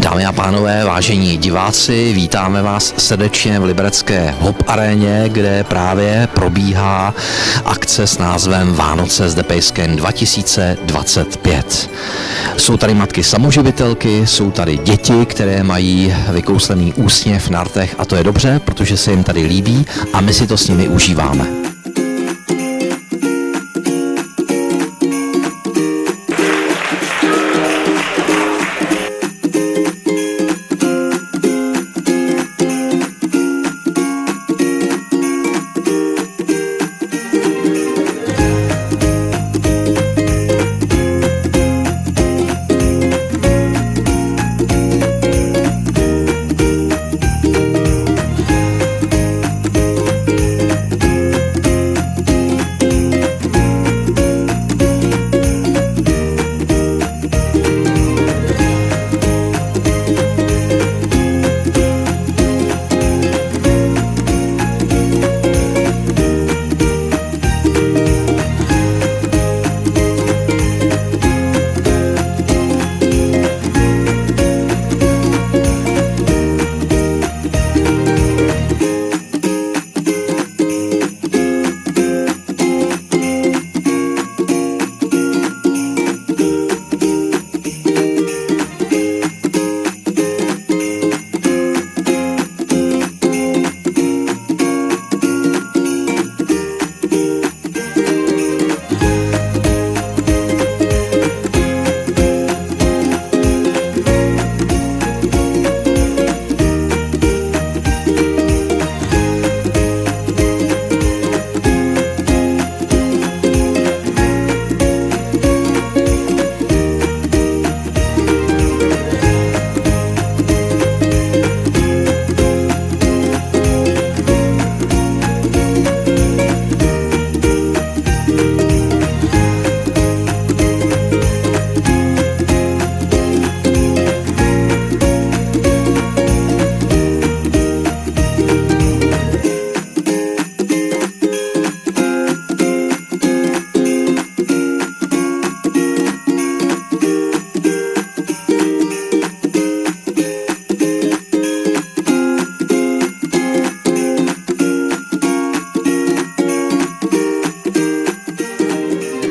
Dámy a pánové, vážení diváci, vítáme vás srdečně v liberecké Hop aréně, kde právě probíhá akce s názvem Vánoce s Depejskem 2025. Jsou tady matky samoživitelky, jsou tady děti, které mají vykouslený úsměv na rtech a to je dobře, protože se jim tady líbí a my si to s nimi užíváme.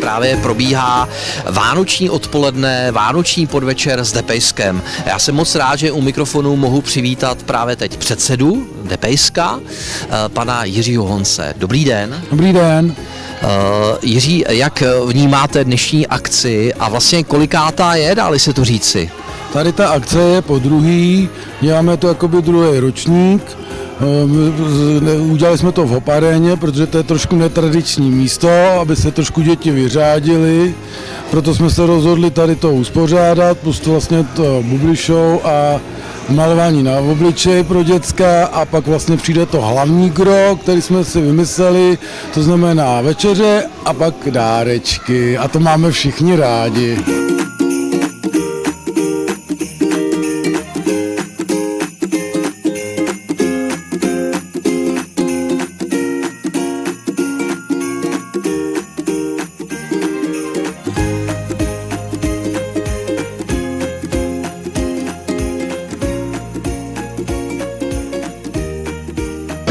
Právě probíhá vánoční odpoledne, vánoční podvečer s Depejskem. Já jsem moc rád, že u mikrofonu mohu přivítat právě teď předsedu Depejska, pana Jiřího Honce. Dobrý den. Dobrý den. Jiří, jak vnímáte dnešní akci a vlastně kolikátá je, dá-li se to říci? Tady ta akce je po druhý, děláme to jakoby druhý ročník. Udělali jsme to v Hop aréně, protože to je trošku netradiční místo, aby se trošku děti vyřádily. Proto jsme se rozhodli tady to uspořádat, plus to vlastně to bubly show a malování na obličej pro děcka a pak vlastně přijde to hlavní gro, který jsme si vymysleli, to znamená večeře a pak dárečky a to máme všichni rádi.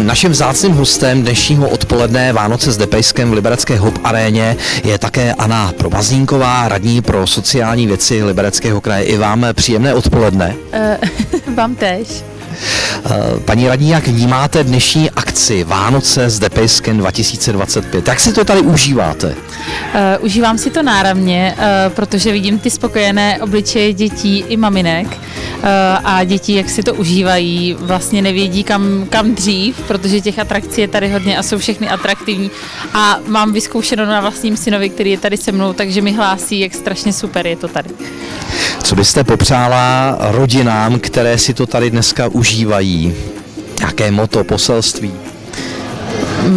Naším vzácným hostem dnešního odpoledne Vánoce s Depejskem v liberecké Hop aréně je také Anna Probazínková, radní pro sociální věci Libereckého kraje. I vám příjemné odpoledne. Vám též. Paní radní, jak vnímáte dnešní akci Vánoce s Depejskem 2025? Jak si to tady užíváte? Užívám si to náramně, protože vidím ty spokojené obličeje dětí i maminek a děti, jak si to užívají, vlastně nevědí kam dřív, protože těch atrakcí je tady hodně a jsou všechny atraktivní a mám vyzkoušeno na vlastním synovi, který je tady se mnou, takže mi hlásí, jak strašně super je to tady. Co byste popřála rodinám, které si to tady dneska užívají? Jaké motto, poselství?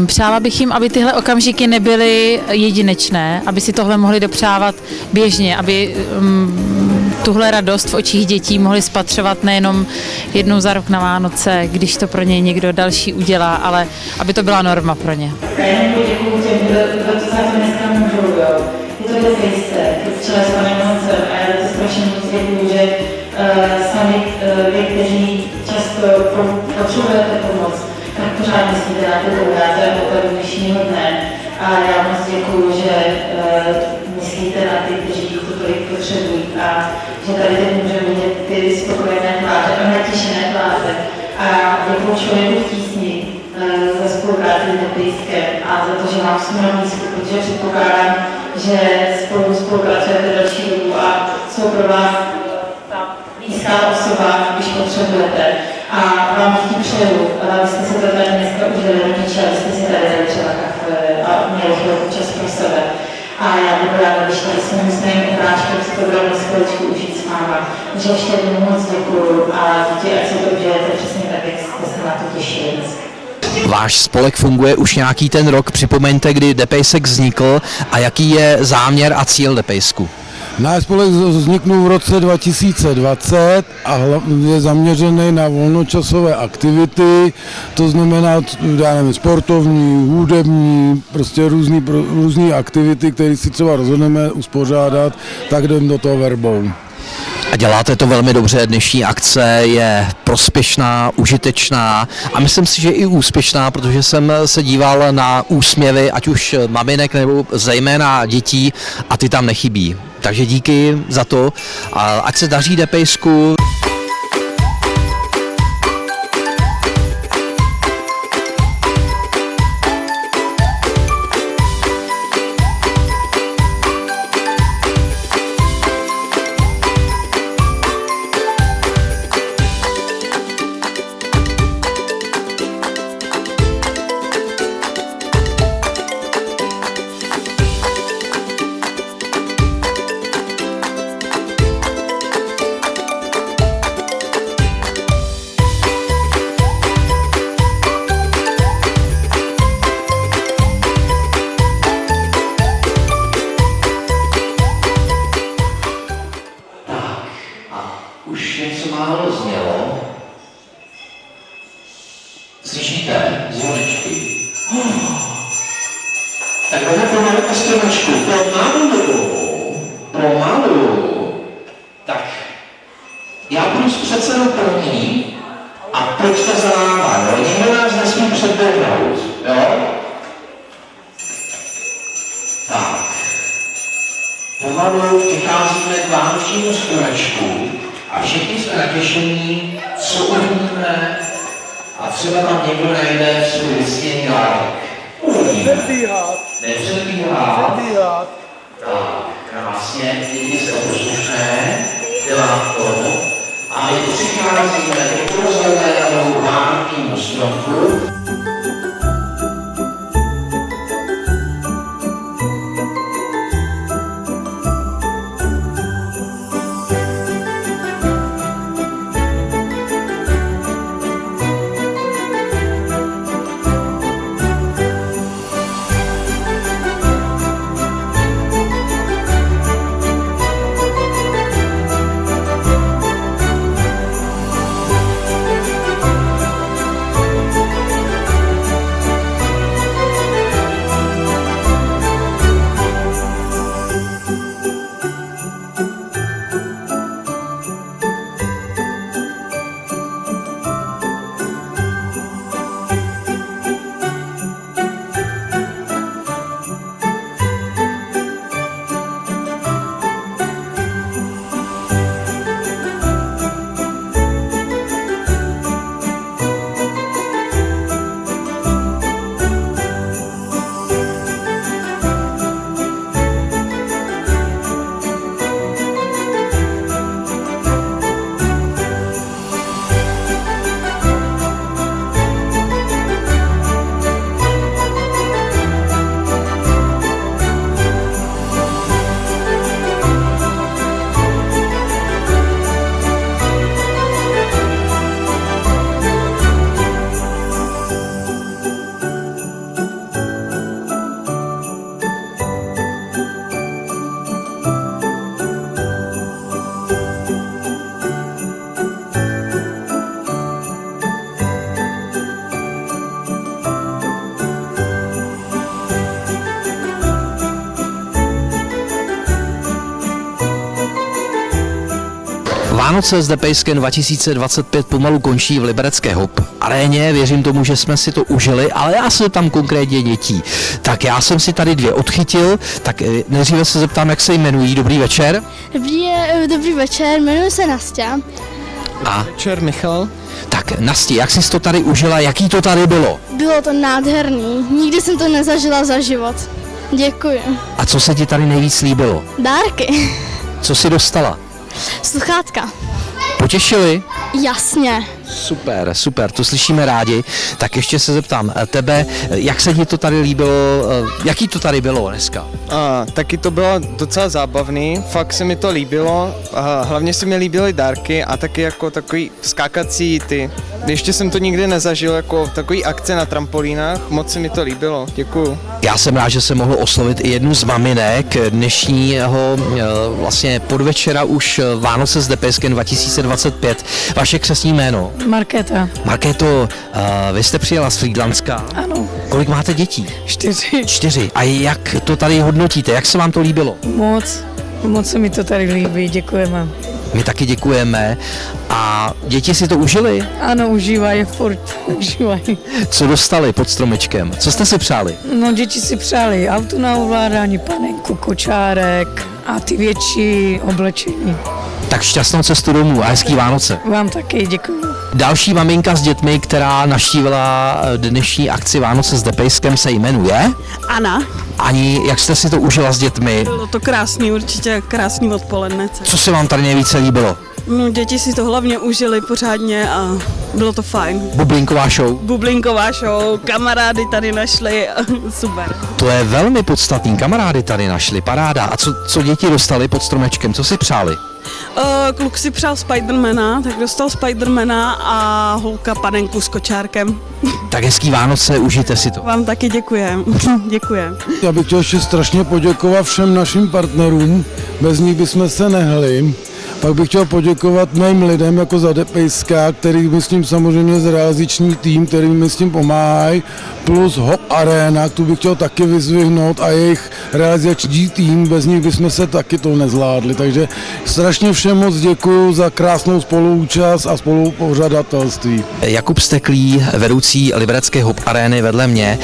Přála bych jim, aby tyhle okamžiky nebyly jedinečné, aby si tohle mohli dopřávat běžně, aby tuhle radost v očích dětí mohli spatřovat nejenom jednou za rok na Vánoce, když to pro ně někdo další udělá, ale aby to byla norma pro ně. Jenom poděkuju těm, kdo to za to dneska můžou, jo. Je to bezejisté, v čele s panem Moncem a já to strašně moc děkuju, že sami vy, kteří často potřebujete pomoc, tak pořád myslíte na to dlouhé opravdu dnešního dne. A já moc děkuju, že myslíte na ty, kteří to tolik potřebují a že tady teď můžeme vidět ty spokojené tváře a natěšené tváře. A děkuju Člověku v tísni za spolupráci s Depejskem a za to, že mám svou místku, protože předpokládám, že spolu spolupracujete další dobu a jsou pro vás ta blízká osoba, když potřebujete. A vám tím přeju, abyste se to tady dneska užili rodiče, abyste si tady dali třeba kafe a měli chvilku čas pro sebe. A já budu ráda, když tady s mým sným obráčkem si to budeme společku užít s váma. Takže ještě jednou moc děkuju a díky, ať se to užijete přesně tak, jak jste se na to těšili. Váš spolek funguje už nějaký ten rok, připomeňte, kdy Depejsek vznikl a jaký je záměr a cíl Depejsku. Náš spolek vzniknul v roce 2020 a je zaměřený na volnočasové aktivity, to znamená, já nevím, sportovní, hudební, prostě různý aktivity, které si třeba rozhodneme uspořádat, tak jdem do toho verbou. A děláte to velmi dobře, dnešní akce je prospěšná, užitečná a myslím si, že i úspěšná, protože jsem se díval na úsměvy, ať už maminek nebo zejména dětí a ty tam nechybí. Takže díky za to a ať se daří Depejsku. Už něco málo znělo. Slyšíte? Zvonečky. Tak jdeme pomalu po stromečku. Pomalu. Tak, já budu s předsedou první a pojďte za náma, jo? Nikdo nás nesmí předběhnout, jo? Tak. Pomalu vycházíme k vánočnímu stromečku a všichni jsme natěšení, co uvidíme a třeba tam někdo najde svůj vysněný dárek. Uvidíme. Nepředbíhat. Tak, krásně, děti jste poslušné, dělám to. A my přicházíme k rozhlednému vánočnímu stromku. Vánoce s Depejskem 2025 pomalu končí v liberecké Hop aréně, věřím tomu, že jsme si to užili, ale já se tam konkrétně dětí. Tak já jsem si tady dvě odchytil, tak nejdříve se zeptám, jak se jmenují. Dobrý večer. Dobrý večer, jmenuji se Nastia. A Večer, Michal. tak Nasti, jak jsi to tady užila, jaký to tady bylo? Bylo to nádherný, nikdy jsem to nezažila za život. Děkuji. A co se ti tady nejvíc líbilo? Dárky. Co jsi dostala? Sluchátka. Potěšili? Jasně. Super, super, to slyšíme rádi. Tak ještě se zeptám tebe, jak se ti to tady líbilo, jaký to tady bylo dneska? Taky to bylo docela zábavný, fakt se mi to líbilo, hlavně se mi líbily dárky a taky jako takový skákací ještě jsem to nikdy nezažil, jako takový akce na trampolínách, moc se mi to líbilo, děkuju. Já jsem rád, že jsem mohl oslovit i jednu z maminek dnešního vlastně podvečera už Vánoce s Depejskem 2025. Vaše křestní jméno? Markéta. Markéto, vy jste přijela z Frýdlantska. Ano. Kolik máte dětí? 4. 4. A jak to tady hodnotíte? Jak se vám to líbilo? Moc se mi to tady líbí, děkujeme. My taky děkujeme. A děti si to užili? Ano, užívají, furt užívají. Co dostali pod stromečkem? Co jste si přáli? No, děti si přáli auto na ovládání, panenku, kočárek a ty větší oblečení. Tak šťastnou cestu domů a hezký Vánoce. Vám taky děkuji. Další maminka s dětmi, která navštívila dnešní akci Vánoce s Depejskem, se jmenuje Anna. Ani, jak jste si to užila s dětmi? Bylo to krásný, určitě krásný odpoledne. Co se vám tady nejvíce líbilo? No, děti si to hlavně užili pořádně a bylo to fajn. Bublinková show? Bublinková show, kamarády tady našli, super. To je velmi podstatný, kamarády tady našli, paráda. A co děti dostali pod stromečkem, co si přáli? Kluk si přál Spidermana, tak dostal Spidermana a holka panenku s kočárkem. Tak hezký Vánoce, užijte si to. Vám taky děkujem. Děkujem. Já bych chtěl ještě strašně poděkovat všem našim partnerům, bez nich bychom se nehli. Pak bych chtěl poděkovat mým lidem jako za Depejska, který myslím samozřejmě zrealizační tým, který mi s tím pomáhají, plus Hop Arena, tu bych chtěl taky vyzvihnout a jejich realizační tým, bez nich bychom se taky to nezvládli. Takže strašně všem moc děkuju za krásnou spoluúčast a spolupořadatelství. Jakub Steklý, vedoucí liberecké Hop Arény vedle mě.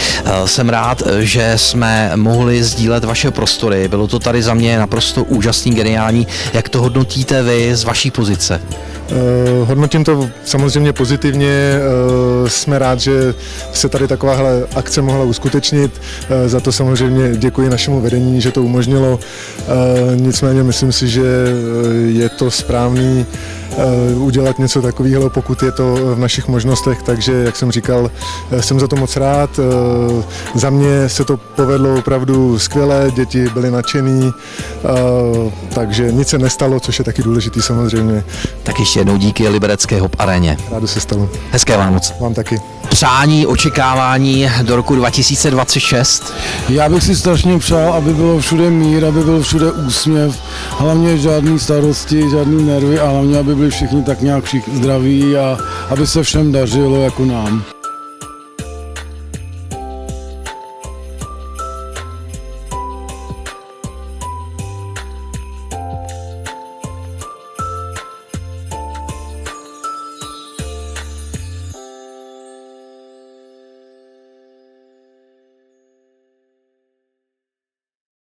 Jsem rád, že jsme mohli sdílet vaše prostory. Bylo to tady za mě naprosto úžasný, geniální. Jak to hodnotíte vy z vaší pozice? Hodnotím to samozřejmě pozitivně, jsme rád, že se tady takováhle akce mohla uskutečnit, za to samozřejmě děkuji našemu vedení, že to umožnilo, nicméně myslím si, že je to správný udělat něco takového, pokud je to v našich možnostech, takže jak jsem říkal, jsem za to moc rád, za mě se to povedlo opravdu skvěle, děti byly nadšený, takže nic se nestalo, což je taky důležitý samozřejmě. Tak ještě jednou díky liberecké Hop Aréně. Rádo se stalo. Hezké Vánoce. Vám taky. Přání, očekávání do roku 2026? Já bych si strašně přál, aby bylo všude mír, aby byl všude úsměv, hlavně žádný starosti, žádný nervy a hlavně, aby byli všichni tak nějak zdraví a aby se všem dařilo jako nám.